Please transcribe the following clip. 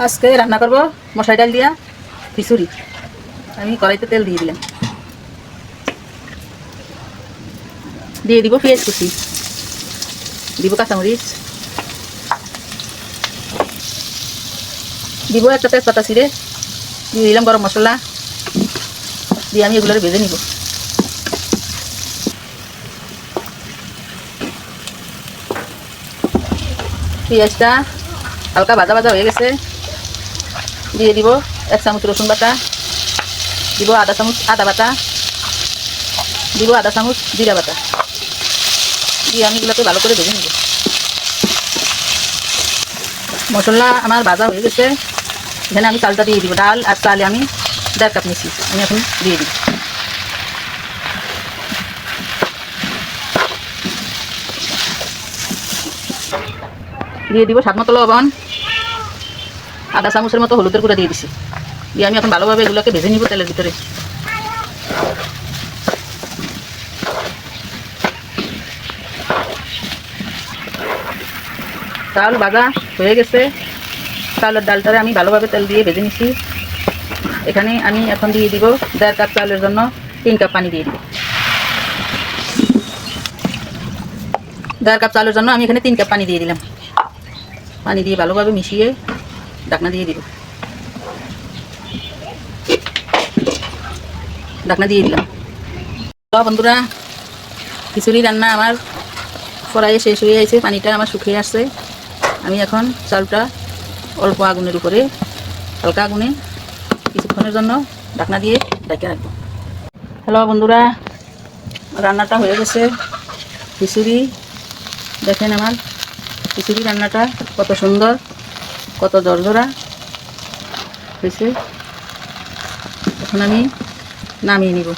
আজকে রান্না করব মশাই ডাল দিয়া খিচুড়ি। আমি কড়াইতে তেল দিয়ে দিলাম, দিয়ে দিব পেঁয়াজ কুচি, দিব কাঁচামরিচ, দিব একটা তেজপাতা ছিঁড়ে, দিয়ে দিলাম গরম মশলা, দিয়ে আমি এগুলো ভেজে নিব। পেঁয়াজটা হালকা ভাজা ভাজা হয়ে গেছে, দিয়ে দিব 1 চামচ রসুন বাটা, দিব আধা চামচ আদা বাটা, দিব আধা চামচ জিরা বাটা, দিয়ে আমি এগুলোকে ভালো করে ভেজে নিব। মশলা আমার ভাজা হয়ে গেছে, এখানে আমি চালটা দিয়ে দিব। ডাল আর চালে আমি 1.5 কাপ নিচ্ছি, আমি এখন দিয়ে দিব। দিয়ে দিব স্বাদ মতো লবণ, আধা চামচের মতো হলুদের গুঁড়া দিয়ে দিছি, দিয়ে আমি এখন ভালোভাবে এগুলোকে ভেজে নিব তেলের ভিতরে। চাল ভাজা হয়ে গেছে, চালের ডালটারে আমি ভালোভাবে তেল দিয়ে ভেজে নিচ্ছি। এখানে আমি এখন দিয়ে দিব 1.5 কাপ চালের জন্য 3 কাপ পানি দিয়ে দিব। 1.5 কাপ চালের জন্য আমি এখানে 3 কাপ পানি দিয়ে দিলাম। পানি দিয়ে ভালোভাবে মিশিয়ে ঢাকনা দিয়ে দিব। ঢাকনা দিয়ে দিলাম। তো বন্ধুরা, খিচুড়ি রান্না আমার কড়াইয়ে শেষ হয়ে গেছে, পানিটা আমার শুকিয়ে আসছে। আমি এখন চালটা অল্প আগুনের উপরে হালকা আগুনে কিছুক্ষণের জন্য ঢাকনা দিয়ে ঢেকে রাখবো। হ্যালো বন্ধুরা, রান্নাটা হয়ে গেছে। খিচুড়ি দেখেন, আমার খিচুড়ি রান্নাটা কত সুন্দর, কত ঝরঝরা হয়েছে। এখন আমি নামিয়ে নিব।